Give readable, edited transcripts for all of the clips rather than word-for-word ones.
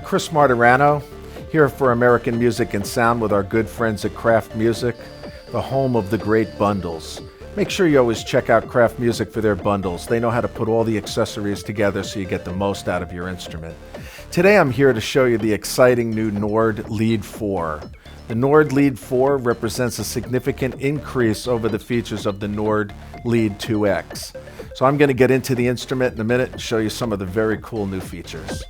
Chris Martirano, here for American Music and Sound with our good friends at Kraft Music, the home of the great bundles. Make sure you always check out Kraft Music for their bundles. They know how to put all the accessories together so you get the most out of your instrument. Today I'm here to show you the exciting new Nord Lead 4. The Nord Lead 4 represents a significant increase over the features of the Nord Lead 2X. So I'm going to get into the instrument in a minute and show you some of the very cool new features.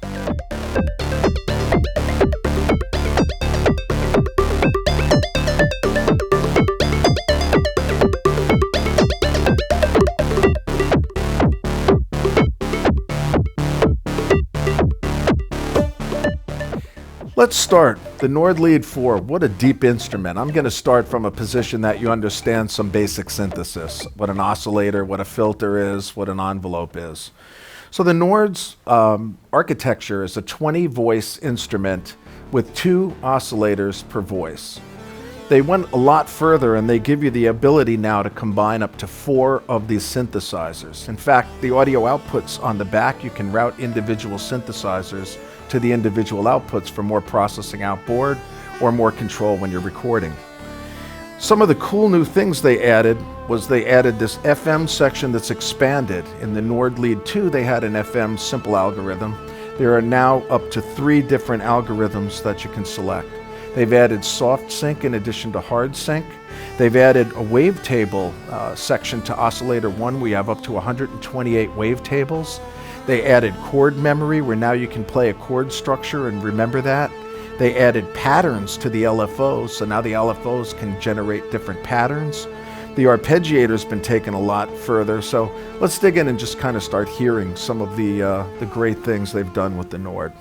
Let's start. The Nord Lead 4, what a deep instrument. I'm going to start from a position that you understand some basic synthesis, what an oscillator, what a filter is, what an envelope is. So the Nord's architecture is a 20-voice instrument with 2 oscillators per voice. They went a lot further and they give you the ability now to combine up to 4 of these synthesizers. In fact, the audio outputs on the back, you can route individual synthesizers to the individual outputs for more processing outboard or more control when you're recording. Some of the cool new things they added was they added this FM section that's expanded. In the Nord Lead 2, they had an FM simple algorithm. There are now up to 3 different algorithms that you can select. They've added soft sync in addition to hard sync. They've added a wavetable section to oscillator 1. We have up to 128 wavetables. They added chord memory, where now you can play a chord structure and remember that. They added patterns to the LFOs, so now the LFOs can generate different patterns. The arpeggiator's been taken a lot further, so let's dig in and just kind of start hearing some of the great things they've done with the Nord.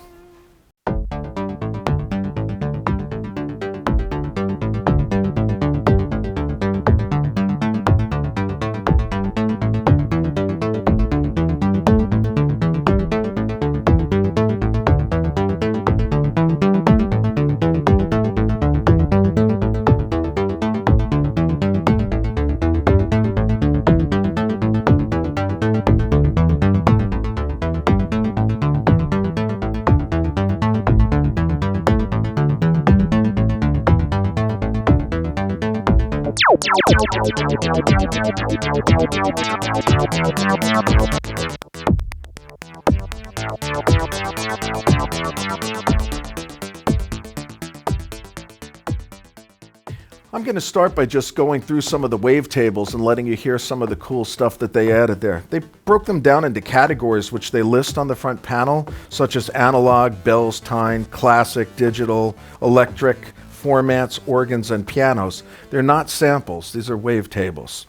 I'm going to start by just going through some of the wavetables and letting you hear some of the cool stuff that they added there. They broke them down into categories which they list on the front panel, such as analog, bells, time, classic, digital, electric, formats, organs, and pianos. They're not samples, these are wavetables.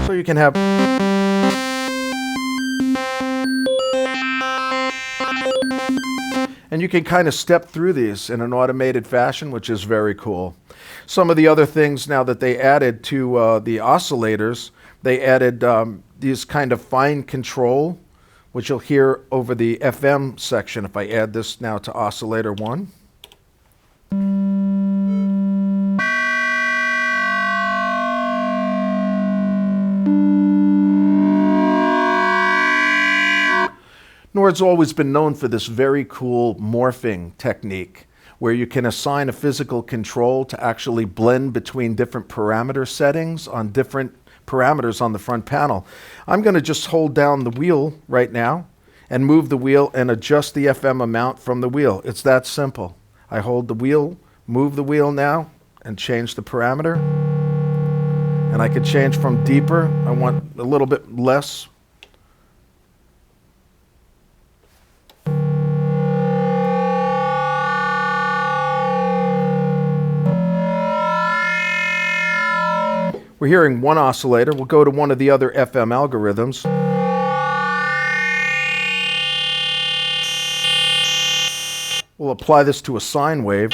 So you can have and you can kind of step through these in an automated fashion, which is very cool. Some of the other things now that they added to the oscillators, they added these kind of fine control, which you'll hear over the FM section. If I add this now to oscillator 1. Nord's always been known for this very cool morphing technique, where you can assign a physical control to actually blend between different parameter settings on different parameters on the front panel. I'm going to just hold down the wheel right now and move the wheel and adjust the FM amount from the wheel. It's that simple. I hold the wheel, move the wheel now, and change the parameter. And I can change from deeper. I want a little bit less. We're hearing one oscillator. We'll go to one of the other FM algorithms. We'll apply this to a sine wave.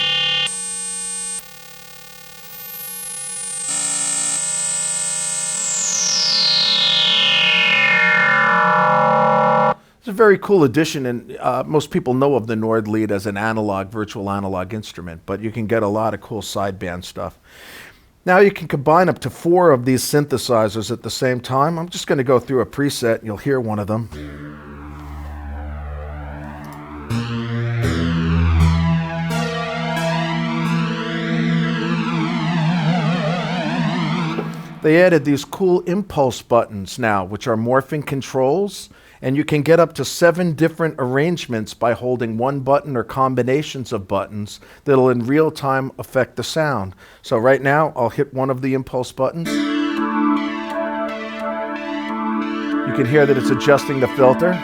It's a very cool addition, and most people know of the Nord Lead as an analog, virtual analog instrument, but you can get a lot of cool sideband stuff. Now you can combine up to 4 of these synthesizers at the same time. I'm just going to go through a preset, and you'll hear one of them. They added these cool impulse buttons now, which are morphing controls, and you can get up to 7 different arrangements by holding one button or combinations of buttons that'll in real time affect the sound. So right now, I'll hit one of the impulse buttons. You can hear that it's adjusting the filter.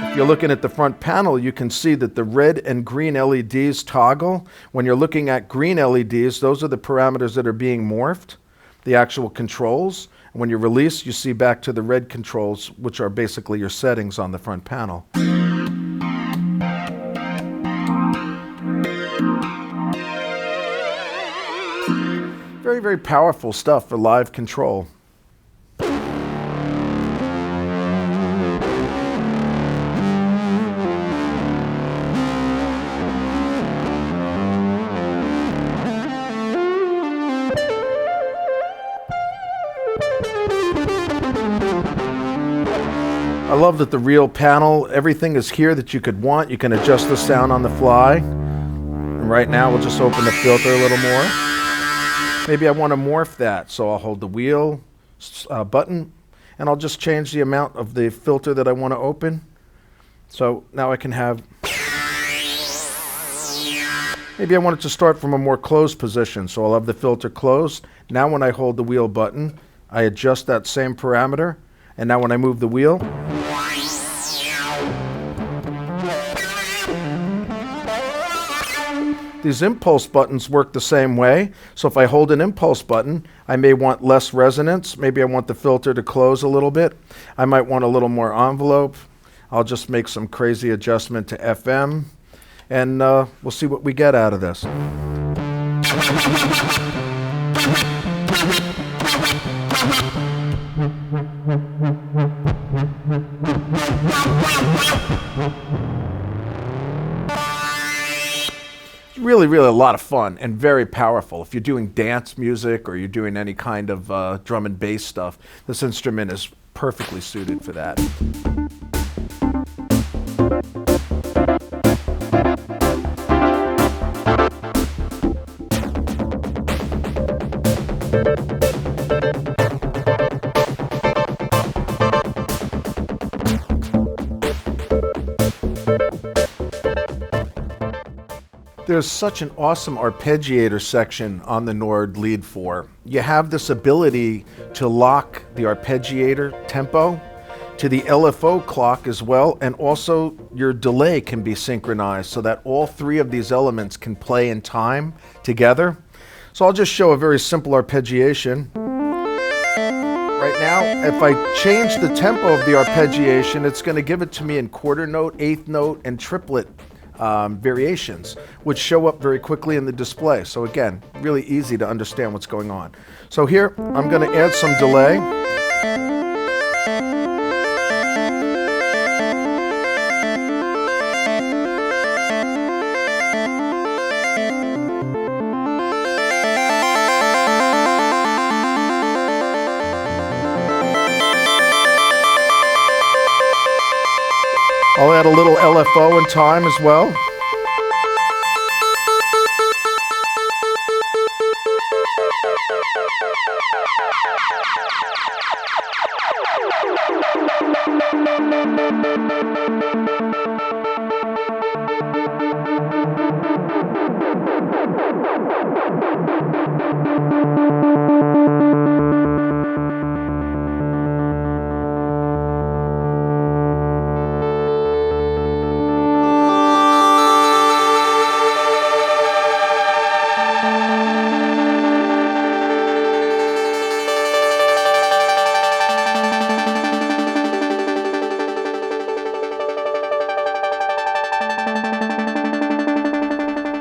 If you're looking at the front panel, you can see that the red and green LEDs toggle. When you're looking at green LEDs, those are the parameters that are being morphed, the actual controls. And when you release, you see back to the red controls, which are basically your settings on the front panel. Very, very powerful stuff for live control. I love that the real panel, everything is here that you could want. You can adjust the sound on the fly. And right now, we'll just open the filter a little more. Maybe I want to morph that, so I'll hold the wheel button, and I'll just change the amount of the filter that I want to open. So now I can have... Maybe I want it to start from a more closed position, so I'll have the filter closed. Now when I hold the wheel button, I adjust that same parameter, and now when I move the wheel, these impulse buttons work the same way. So if I hold an impulse button, I may want less resonance. Maybe I want the filter to close a little bit. I might want a little more envelope. I'll just make some crazy adjustment to FM, and we'll see what we get out of this. Really, really a lot of fun and very powerful. If you're doing dance music or you're doing any kind of drum and bass stuff, this instrument is perfectly suited for that. There's such an awesome arpeggiator section on the Nord Lead 4. You have this ability to lock the arpeggiator tempo to the LFO clock as well, and also your delay can be synchronized so that all 3 of these elements can play in time together. So I'll just show a very simple arpeggiation. Right now, if I change the tempo of the arpeggiation, it's going to give it to me in quarter note, eighth note, and triplet variations, which show up very quickly in the display. So again, really easy to understand what's going on. So here, I'm going to add some delay. I'll add a little LFO in time as well.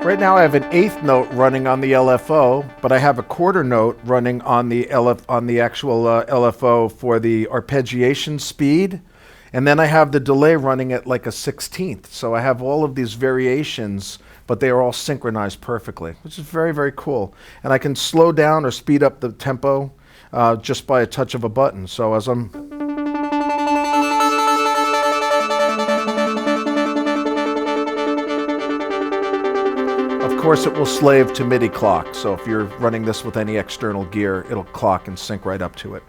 Right now I have an eighth note running on the LFO, but I have a quarter note running on the actual LFO for the arpeggiation speed, and then I have the delay running at like a 16th. So I have all of these variations, but they are all synchronized perfectly, which is very, very cool. And I can slow down or speed up the tempo just by a touch of a button. So as I'm course, it will slave to MIDI clock. So if you're running this with any external gear, it'll clock and sync right up to it.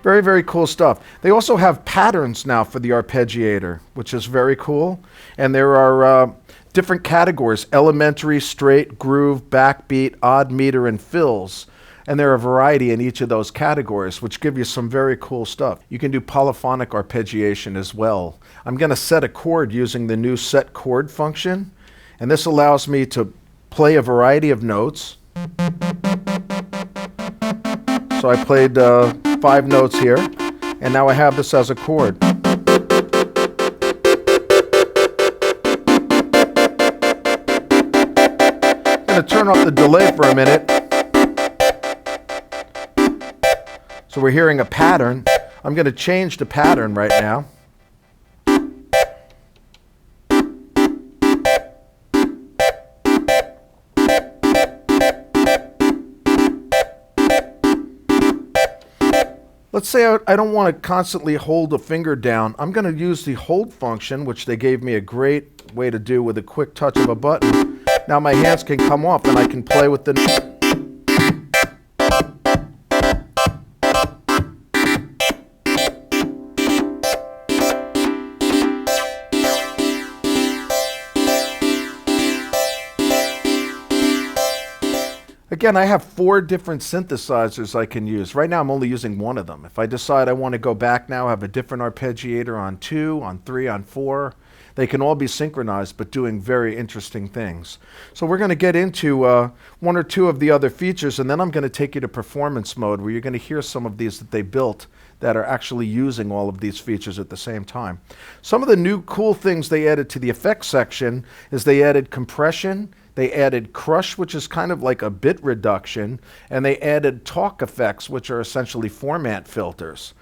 Very, very cool stuff. They also have patterns now for the arpeggiator, which is very cool. And there are different categories: elementary, straight, groove, backbeat, odd meter, and fills. And there are a variety in each of those categories, which give you some very cool stuff. You can do polyphonic arpeggiation as well. I'm going to set a chord using the new set chord function. And this allows me to play a variety of notes. So I played 5 notes here, and now I have this as a chord. I'm going to turn off the delay for a minute. So we're hearing a pattern. I'm going to change the pattern right now. Let's say I don't want to constantly hold a finger down. I'm going to use the hold function, which they gave me a great way to do with a quick touch of a button. Now my hands can come off and I can play with the... Again, I have 4 different synthesizers I can use. Right now I'm only using one of them. If I decide I want to go back now, have a different arpeggiator on 2, on 3, on 4, they can all be synchronized but doing very interesting things. So we're going to get into 1 or 2 of the other features, and then I'm going to take you to performance mode, where you're going to hear some of these that they built that are actually using all of these features at the same time. Some of the new cool things they added to the effects section is they added compression. They added crush, which is kind of like a bit reduction, and they added talk effects, which are essentially format filters.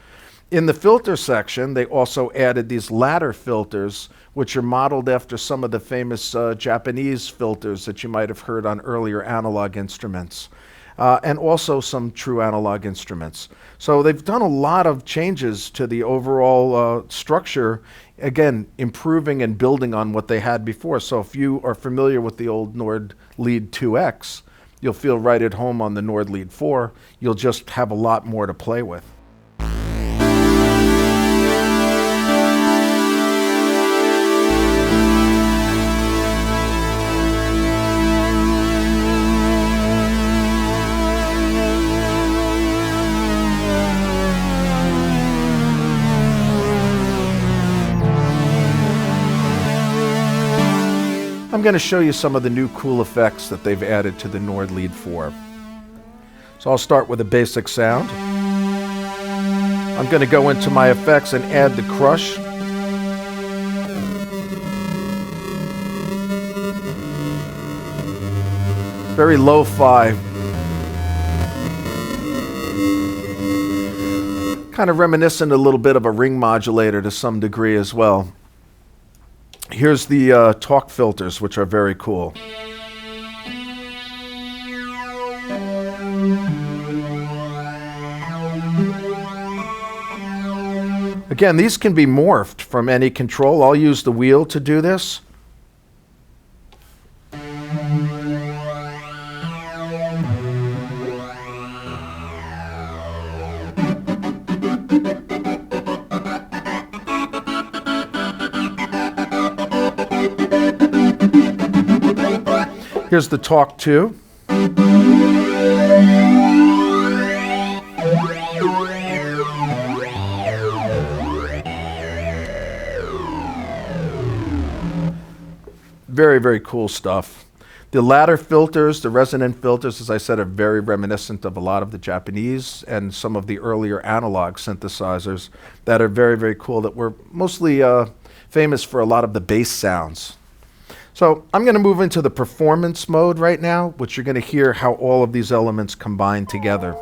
In the filter section, they also added these ladder filters, which are modeled after some of the famous Japanese filters that you might have heard on earlier analog instruments, and also some true analog instruments. So they've done a lot of changes to the overall structure, again, improving and building on what they had before. So if you are familiar with the old Nord Lead 2X, you'll feel right at home on the Nord Lead 4. You'll just have a lot more to play with. I'm going to show you some of the new cool effects that they've added to the Nord Lead 4. So I'll start with a basic sound. I'm going to go into my effects and add the crush. Very lo-fi. Kind of reminiscent a little bit of a ring modulator to some degree as well. Here's the talk filters, which are very cool. Again, these can be morphed from any control. I'll use the wheel to do this. Here's the talk 2. Very, very cool stuff. The ladder filters, the resonant filters, as I said, are very reminiscent of a lot of the Japanese and some of the earlier analog synthesizers that are very, very cool, that were mostly famous for a lot of the bass sounds. So I'm going to move into the performance mode right now, which you're going to hear how all of these elements combine together.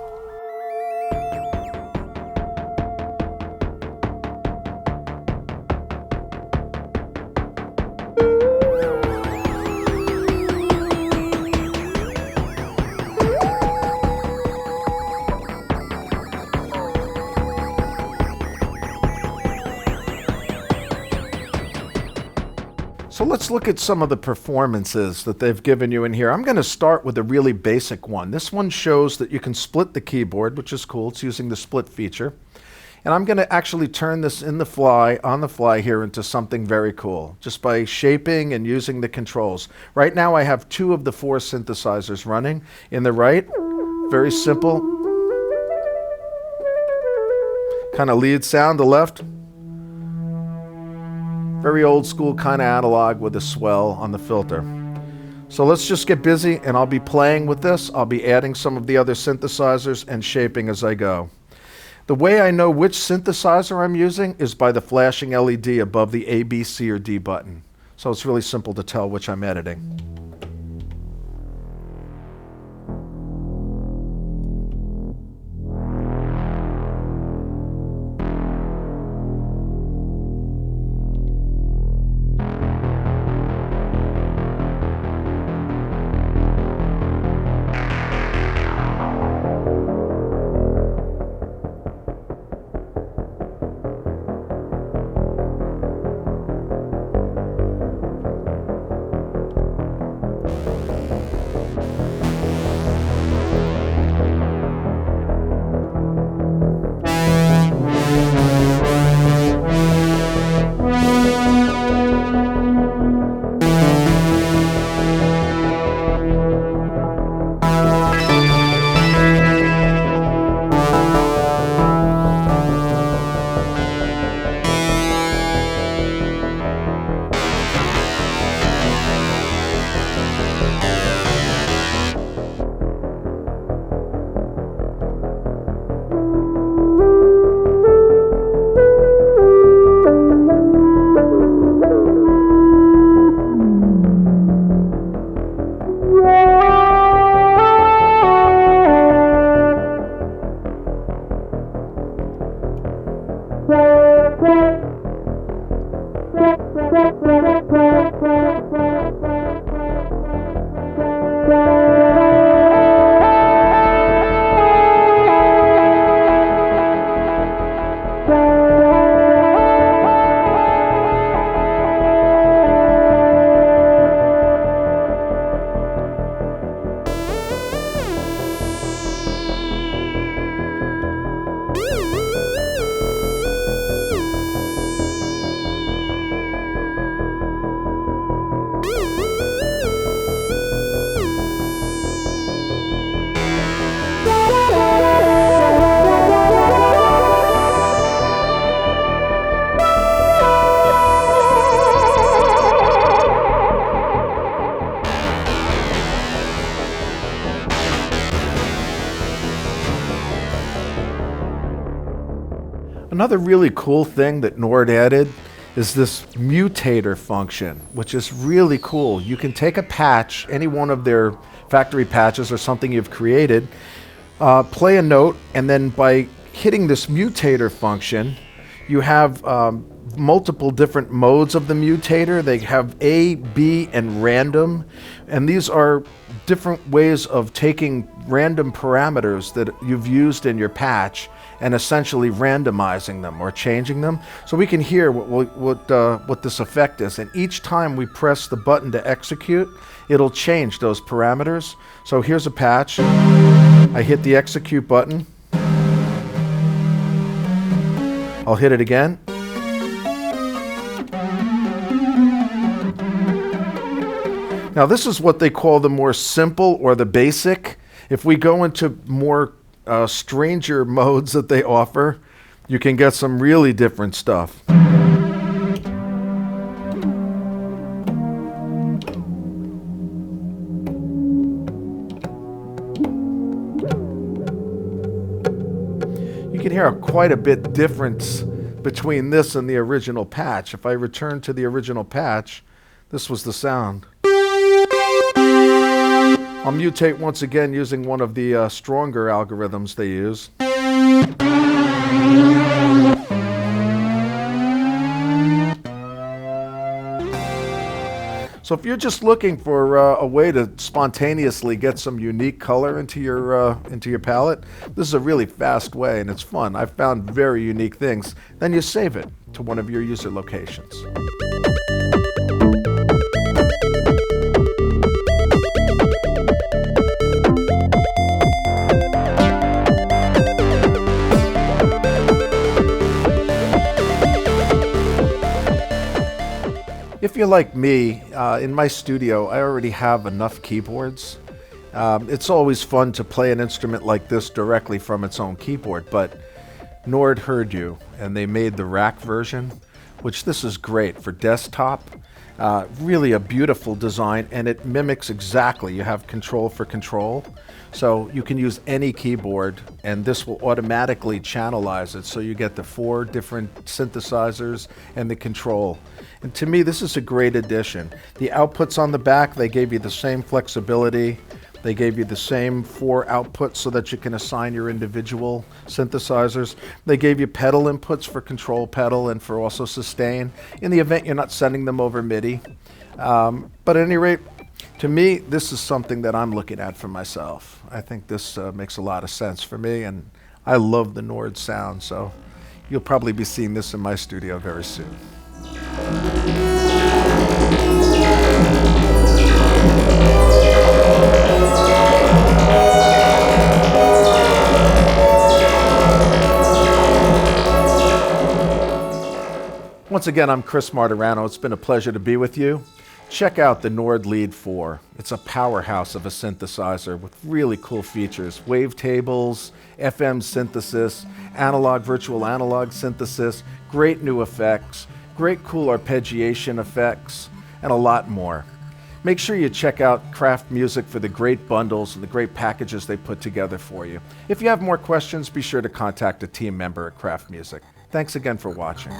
So let's look at some of the performances that they've given you in here. I'm going to start with a really basic one. This one shows that you can split the keyboard, which is cool. It's using the split feature. And I'm going to actually turn this on the fly here into something very cool, just by shaping and using the controls. Right now I have 2 of the 4 synthesizers running. In the right, very simple, kind of lead sound. The left, very old school, kind of analog with a swell on the filter. So let's just get busy, and I'll be playing with this. I'll be adding some of the other synthesizers and shaping as I go. The way I know which synthesizer I'm using is by the flashing LED above the A, B, C, or D button. So it's really simple to tell which I'm editing. Another really cool thing that Nord added is this mutator function, which is really cool. You can take a patch, any one of their factory patches or something you've created, play a note, and then by hitting this mutator function, you have multiple different modes of the mutator. They have A, B, and random, and these are different ways of taking random parameters that you've used in your patch and essentially randomizing them or changing them. So we can hear what this effect is, and each time we press the button to execute, it'll change those parameters. So here's a patch. I hit the execute button. I'll hit it again. Now this is what they call the more simple or the basic. If we go into more stranger modes that they offer, you can get some really different stuff. You can hear quite a bit difference between this and the original patch. If I return to the original patch, this was the sound. I'll mutate once again using one of the stronger algorithms they use. So if you're just looking for a way to spontaneously get some unique color into your palette, this is a really fast way, and it's fun. I've found very unique things. Then you save it to one of your user locations. If you're like me, in my studio, I already have enough keyboards. It's always fun to play an instrument like this directly from its own keyboard, but Nord heard you, and they made the rack version, which this is great for desktop. Really a beautiful design, and it mimics exactly. You have control for control, so you can use any keyboard, and this will automatically channelize it, so you get the 4 different synthesizers and the control. And to me, this is a great addition. The outputs on the back, they gave you the same flexibility. They gave you the same 4 outputs so that you can assign your individual synthesizers. They gave you pedal inputs for control pedal and for also sustain, in the event you're not sending them over MIDI. But at any rate, to me, this is something that I'm looking at for myself. I think this makes a lot of sense for me, and I love the Nord sound, so you'll probably be seeing this in my studio very soon. Once again, I'm Chris Martirano. It's been a pleasure to be with you. Check out the Nord Lead 4. It's a powerhouse of a synthesizer with really cool features. Wavetables, FM synthesis, analog virtual analog synthesis, great new effects, great cool arpeggiation effects, and a lot more. Make sure you check out Kraft Music for the great bundles and the great packages they put together for you. If you have more questions, be sure to contact a team member at Kraft Music. Thanks again for watching.